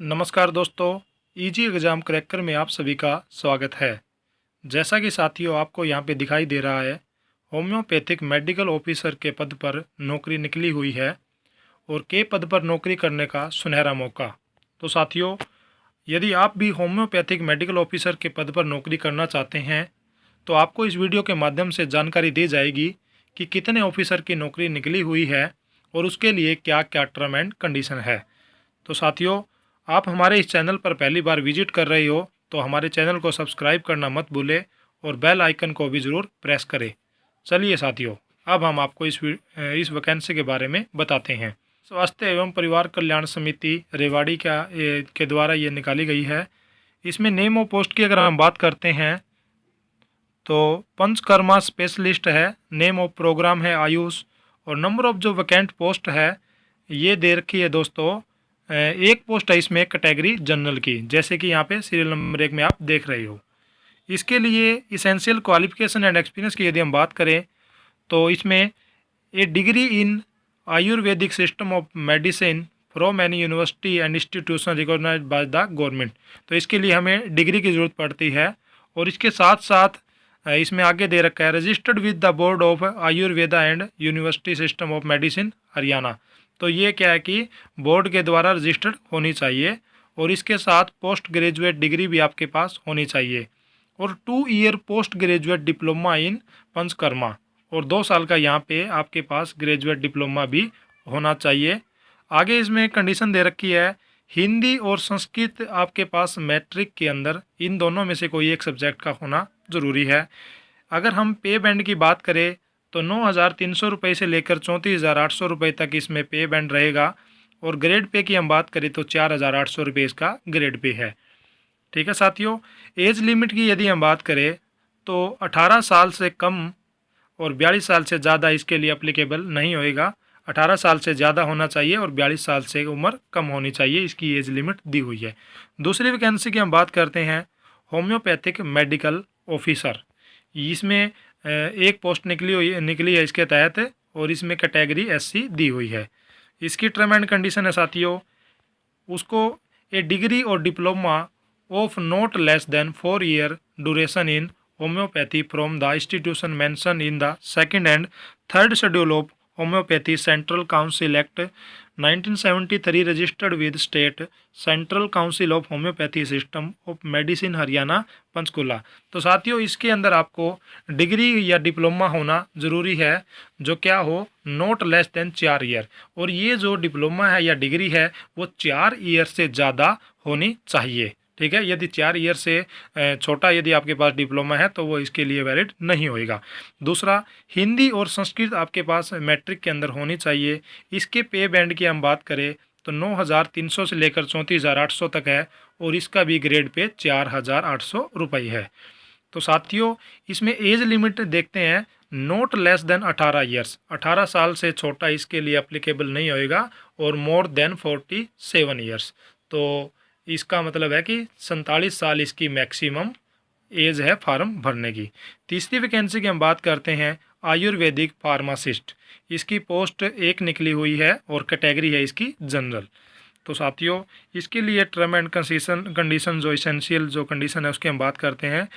नमस्कार दोस्तों, easy exam cracker में आप सभी का स्वागत है। जैसा कि साथियों आपको यहाँ पे दिखाई दे रहा है, होम्योपैथिक मेडिकल ऑफिसर के पद पर नौकरी निकली हुई है और के पद पर नौकरी करने का सुनहरा मौका। तो साथियों, यदि आप भी होम्योपैथिक मेडिकल ऑफिसर के पद पर नौकरी करना चाहते हैं तो आपको इस वीडियो के माध्यम से जानकारी दी जाएगी कि कितने ऑफिसर की नौकरी निकली हुई है और उसके लिए क्या क्या टर्म एंड कंडीशन है। तो साथियों, आप हमारे इस चैनल पर पहली बार विजिट कर रहे हो तो हमारे चैनल को सब्सक्राइब करना मत भूलें और बेल आइकन को भी ज़रूर प्रेस करें। चलिए साथियों, अब हम आपको इस वैकेंसी के बारे में बताते हैं। स्वास्थ्य एवं परिवार कल्याण समिति रेवाड़ी के द्वारा ये निकाली गई है। इसमें नेम ऑफ पोस्ट की अगर हम बात करते हैं तो पंचकर्मा स्पेशलिस्ट है, नेम ऑफ प्रोग्राम है आयुष, और नंबर ऑफ जो वैकेंट पोस्ट है ये दे रखी है दोस्तों। एक पोस्ट है इसमें कैटेगरी जनरल की, जैसे कि यहाँ पे सीरियल नंबर 1 में आप देख रहे हो। इसके लिए इसेंशियल क्वालिफिकेशन एंड एक्सपीरियंस की यदि हम बात करें तो इसमें a degree in Ayurvedic system of medicine from any university and institution recognize by the government. तो इसके लिए हमें डिग्री की ज़रूरत पड़ती है। और इसके साथ साथ इसमें आगे दे रखा है registered with the board of Ayurveda and university system of medicine Haryana. तो ये क्या है कि बोर्ड के द्वारा रजिस्टर्ड होनी चाहिए और इसके साथ पोस्ट ग्रेजुएट डिग्री भी आपके पास होनी चाहिए और 2 year post graduate diploma in panchakarma, और 2 साल का यहाँ पे आपके पास ग्रेजुएट डिप्लोमा भी होना चाहिए। आगे इसमें कंडीशन दे रखी है हिंदी और संस्कृत आपके पास मैट्रिक के अंदर इन दोनों में से कोई एक सब्जेक्ट का होना ज़रूरी है। अगर हम पे बैंड की बात करें तो 9,300 रुपये से लेकर 34,800 रुपये तक इसमें पे बैंड रहेगा और ग्रेड पे की हम बात करें तो 4,800 रुपये इसका ग्रेड पे है। ठीक है साथियों, एज लिमिट की यदि हम बात करें तो 18 साल से कम और 42 साल से ज़्यादा इसके लिए अप्लीकेबल नहीं होएगा। 18 साल से ज़्यादा होना चाहिए और 42 साल से उम्र कम होनी चाहिए, इसकी एज लिमिट दी हुई है। दूसरी वैकेंसी की हम बात करते हैं होम्योपैथिक मेडिकल ऑफिसर। इसमें एक पोस्ट निकली है इसके तहत और इसमें कैटेगरी एससी दी हुई है। इसकी टर्म एंड कंडीशन है साथियों, उसको ए डिग्री और diploma of not less than 4 year duration in homeopathy from the institution mention in the second and third schedule of homeopathy central council act 1973 registered with state central council of homeopathy system of medicine Haryana Panchkula. तो साथियों, इसके अंदर आपको degree या diploma होना ज़रूरी है जो क्या हो नॉट लेस देन 4 ईयर, और ये जो डिप्लोमा है या डिग्री है वो 4 ईयर से ज़्यादा होनी चाहिए। ठीक है, यदि 4 ईयर से छोटा यदि आपके पास डिप्लोमा है तो वो इसके लिए वैलिड नहीं होएगा। दूसरा, हिंदी और संस्कृत आपके पास मैट्रिक के अंदर होनी चाहिए। इसके पे बैंड की हम बात करें तो 9,300 से लेकर 34,800 तक है और इसका भी ग्रेड पे 4,800 रुपये है। तो साथियों, इसमें एज लिमिट देखते हैं, नॉट लेस देन 18 ईयर्स, 18 साल से छोटा इसके लिए अप्लीकेबल नहीं होएगा और मोर देन 47 ईयर्स। तो इसका मतलब है कि 47 साल इसकी मैक्सिमम एज है फार्म भरने की। तीसरी वैकेंसी की हम बात करते हैं आयुर्वेदिक फार्मासिस्ट। इसकी पोस्ट एक निकली हुई है और कैटेगरी है इसकी जनरल। तो साथियों, इसके लिए टर्म एंड कंडीशन जो इसेंशियल जो कंडीशन है उसकी हम बात करते हैं।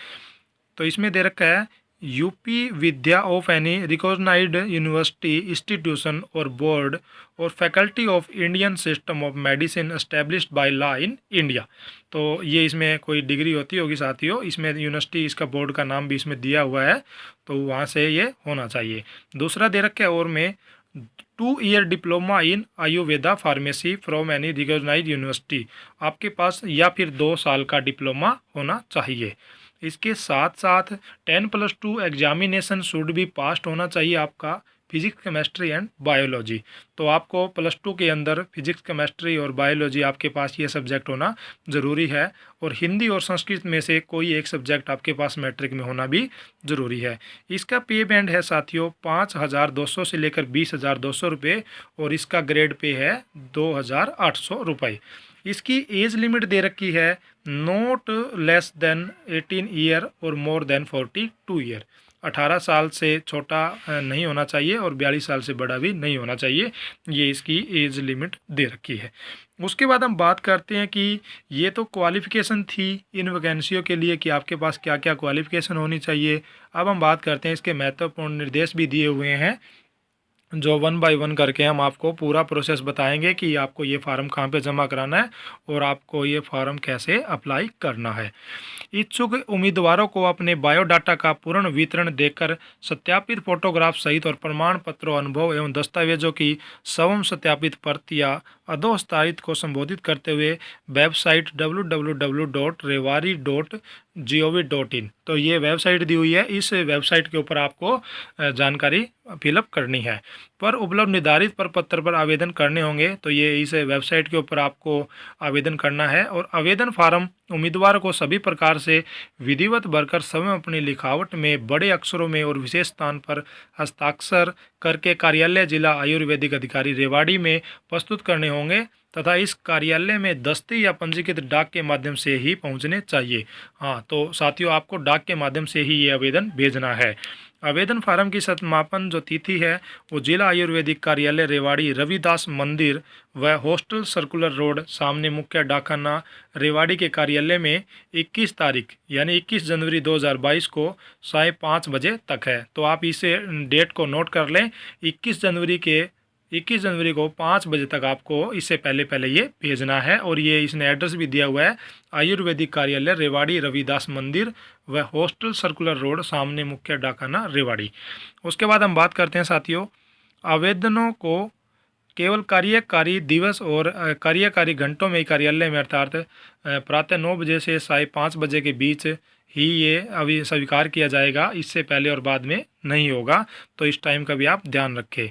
तो इसमें दे रखा है यूपी विद्या of any recognized university institution और बोर्ड और faculty of Indian system of medicine established by law in India. तो ये इसमें कोई डिग्री होती होगी साथियों, इसमें यूनिवर्सिटी इसका बोर्ड का नाम भी इसमें दिया हुआ है, तो वहाँ से ये होना चाहिए। दूसरा दे रखा है और में 2 year diploma in Ayurveda pharmacy from any recognized university, आपके पास या फिर 2 साल का डिप्लोमा होना चाहिए। इसके साथ साथ 10+2 एग्जामिनेशन शुड भी पास्ट होना चाहिए आपका फिजिक्स केमिस्ट्री एंड बायोलॉजी। तो आपको +2 के अंदर फिजिक्स केमिस्ट्री और बायोलॉजी आपके पास ये सब्जेक्ट होना ज़रूरी है और हिंदी और संस्कृत में से कोई एक सब्जेक्ट आपके पास मैट्रिक में होना भी ज़रूरी है। इसका पे बैंड है साथियों 5,200 से लेकर 20,200 रुपये और इसका ग्रेड पे है 2,800 रुपये। इसकी एज लिमिट दे रखी है नॉट लेस देन 18 ईयर और मोर देन 42 ईयर। 18 साल से छोटा नहीं होना चाहिए और 42 साल से बड़ा भी नहीं होना चाहिए, ये इसकी एज लिमिट दे रखी है। उसके बाद हम बात करते हैं कि ये तो क्वालिफ़िकेशन थी इन वैकेंसियों के लिए कि आपके पास क्या क्या क्वालिफ़िकेशन होनी चाहिए। अब हम बात करते हैं इसके महत्वपूर्ण निर्देश भी दिए हुए हैं, जो 1 बाय 1 करके हम आपको पूरा प्रोसेस बताएंगे कि आपको ये फार्म कहाँ पे जमा कराना है और आपको ये फार्म कैसे अप्लाई करना है। इच्छुक उम्मीदवारों को अपने बायोडाटा का पूर्ण वितरण देकर सत्यापित फोटोग्राफ सहित और प्रमाण पत्रों, अनुभव एवं दस्तावेजों की स्वयं सत्यापित प्रति या अधोस्तारित को संबोधित करते हुए वेबसाइट www.rewari.gov.in, तो ये वेबसाइट दी हुई है, इस वेबसाइट के ऊपर आपको जानकारी फिलअप करनी है। पर उपलब्ध निर्धारित प्रपत्र पर आवेदन करने होंगे, तो ये इस वेबसाइट के ऊपर आपको आवेदन करना है। और आवेदन फार्म उम्मीदवार को सभी प्रकार से विधिवत भरकर स्वयं अपनी लिखावट में बड़े अक्षरों में और विशेष स्थान पर हस्ताक्षर करके कार्यालय जिला आयुर्वेदिक अधिकारी रेवाड़ी में प्रस्तुत करने होंगे तथा इस कार्यालय में दस्ती या पंजीकृत डाक के माध्यम से ही पहुंचने चाहिए। हाँ, तो साथियों आपको डाक के माध्यम से ही ये आवेदन भेजना है। आवेदन फार्म की समापन जो तिथि है वो जिला आयुर्वेदिक कार्यालय रेवाड़ी, रविदास मंदिर व हॉस्टल सर्कुलर रोड, सामने मुख्य डाकखाना रेवाड़ी के कार्यालय में 21 तारीख यानी 21 जनवरी 2022 को 5:30 बजे तक है। तो आप इसे डेट को नोट कर लें, 21 जनवरी को 5 बजे तक आपको इससे पहले पहले ये भेजना है। और ये इसने एड्रेस भी दिया हुआ है, आयुर्वेदिक कार्यालय रेवाड़ी, रविदास मंदिर व हॉस्टल सर्कुलर रोड, सामने मुख्य डाकखाना रेवाड़ी। उसके बाद हम बात करते हैं साथियों, आवेदनों को केवल कार्यकारी दिवस और कार्यकारी घंटों में ही कार्यालय में अर्थात प्रातः 9 बजे से 5:30 बजे के बीच ही ये अभी स्वीकार किया जाएगा, इससे पहले और बाद में नहीं होगा, तो इस टाइम का भी आप ध्यान रखें।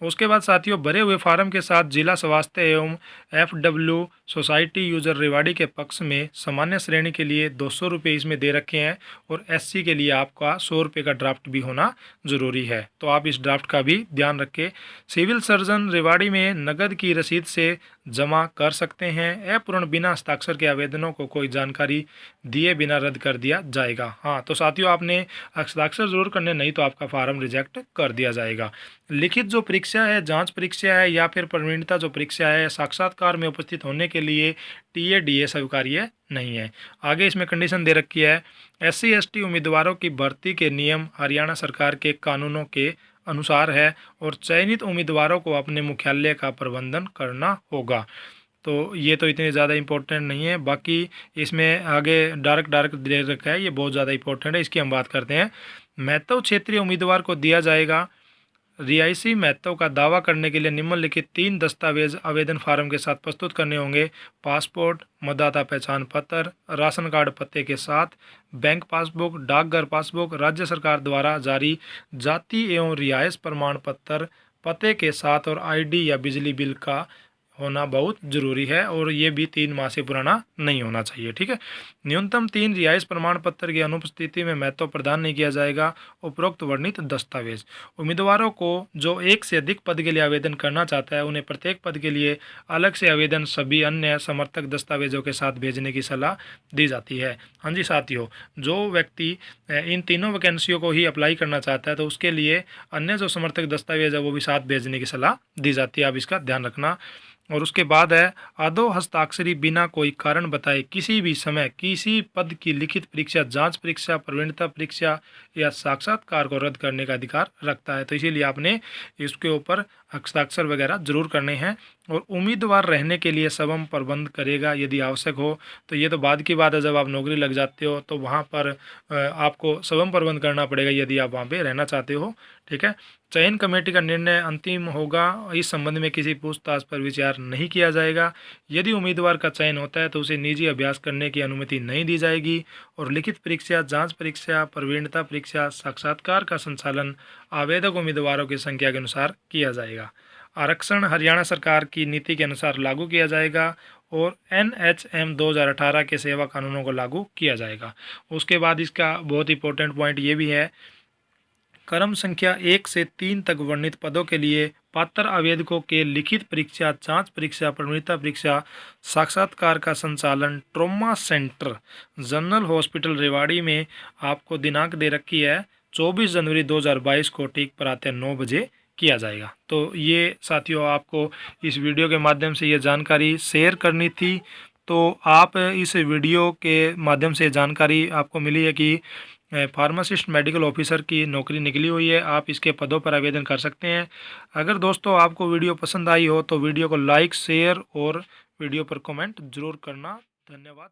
उसके बाद साथियों, भरे हुए फार्म के साथ जिला स्वास्थ्य एवं FW सोसाइटी यूजर रेवाड़ी के पक्ष में सामान्य श्रेणी के लिए 200 रुपये इसमें दे रखे हैं और SC के लिए आपका 100 रुपये का ड्राफ्ट भी होना ज़रूरी है, तो आप इस ड्राफ्ट का भी ध्यान रखें। सिविल सर्जन रेवाड़ी में नकद की रसीद से जमा कर सकते हैं। अपूर्ण बिना हस्ताक्षर के आवेदनों को कोई जानकारी दिए बिना रद्द कर दिया जाएगा। हाँ, तो साथियों आपने हस्ताक्षर जरूर करने, नहीं तो आपका फार्म रिजेक्ट कर दिया जाएगा। लिखित जो परीक्षा है, जांच परीक्षा है या फिर प्रवीणता जो परीक्षा है, साक्षात्कार में उपस्थित होने के लिए TA DA स्वीकार्य नहीं है। आगे इसमें कंडीशन दे रखी है, SC ST उम्मीदवारों की भर्ती के नियम हरियाणा सरकार के कानूनों के अनुसार है और चयनित उम्मीदवारों को अपने मुख्यालय का प्रबंधन करना होगा। तो ये तो इतने ज़्यादा इम्पोर्टेंट नहीं है, बाकी इसमें आगे डायरेक्ट दे रखा है, ये बहुत ज़्यादा इम्पोर्टेंट है, इसकी हम बात करते हैं। महत्व क्षेत्रीय उम्मीदवार को दिया जाएगा। रिहायशी महत्व का दावा करने के लिए निम्नलिखित 3 दस्तावेज आवेदन फार्म के साथ प्रस्तुत करने होंगे: पासपोर्ट, मतदाता पहचान पत्र, राशन कार्ड पते के साथ, बैंक पासबुक, डाकघर पासबुक, राज्य सरकार द्वारा जारी जाति एवं रिहायश प्रमाण पत्र पते के साथ और ID या बिजली बिल का होना बहुत ज़रूरी है और ये भी 3 माह से पुराना नहीं होना चाहिए। ठीक है, न्यूनतम 3 रिहायश प्रमाण पत्र की अनुपस्थिति में महत्व प्रदान नहीं किया जाएगा। उपरोक्त वर्णित दस्तावेज उम्मीदवारों को जो एक से अधिक पद के लिए आवेदन करना चाहता है, उन्हें प्रत्येक पद के लिए अलग से आवेदन सभी अन्य समर्थक दस्तावेजों के साथ भेजने की सलाह दी जाती है। हाँ जी साथियों, जो व्यक्ति इन तीनों वैकेंसियों को ही अप्लाई करना चाहता है तो उसके लिए अन्य जो समर्थक दस्तावेज है वो भी साथ भेजने की सलाह दी जाती है, आप इसका ध्यान रखना। और उसके बाद है, आदो हस्ताक्षरी बिना कोई कारण बताए किसी भी समय किसी पद की लिखित परीक्षा, जांच परीक्षा, प्रवीणता परीक्षा या साक्षात्कार को रद्द करने का अधिकार रखता है। तो इसीलिए आपने इसके ऊपर हस्ताक्षर वगैरह जरूर करने हैं। और उम्मीदवार रहने के लिए स्वयं प्रबंध करेगा यदि आवश्यक हो। तो ये तो बाद की बात है, जब आप नौकरी लग जाते हो तो वहाँ पर आपको स्वयं प्रबंध करना पड़ेगा यदि आप वहाँ पे रहना चाहते हो। ठीक है, चयन कमेटी का निर्णय अंतिम होगा, इस संबंध में किसी पूछताछ पर विचार नहीं किया जाएगा। यदि उम्मीदवार का चयन होता है तो उसे निजी अभ्यास करने की अनुमति नहीं दी जाएगी और लिखित परीक्षा, जांच परीक्षा, प्रवीणता परीक्षा, साक्षात्कार का संचालन आवेदक उम्मीदवारों की संख्या के अनुसार किया जाएगा। आरक्षण हरियाणा सरकार की नीति के अनुसार लागू किया जाएगा और NHM 2018 के सेवा कानूनों को लागू किया जाएगा। उसके बाद इसका बहुत इंपॉर्टेंट पॉइंट ये भी है, क्रम संख्या 1 से 3 तक वर्णित पदों के लिए पात्र आवेदकों के लिखित परीक्षा, जांच परीक्षा, प्रवीणता परीक्षा, साक्षात्कार का संचालन trauma centre general hospital Rewari में आपको दिनांक दे रखी है 24 जनवरी 2022 को ठीक प्रातः 9 बजे किया जाएगा। तो ये साथियों आपको इस वीडियो के माध्यम से ये जानकारी शेयर करनी थी। तो आप इस वीडियो के माध्यम से जानकारी आपको मिली है कि फार्मासिस्ट मेडिकल ऑफिसर की नौकरी निकली हुई है। आप इसके पदों पर आवेदन कर सकते हैं। अगर दोस्तों आपको वीडियो पसंद आई हो तो वीडियो को लाइक शेयर और वीडियो पर कमेंट जरूर करना। धन्यवाद।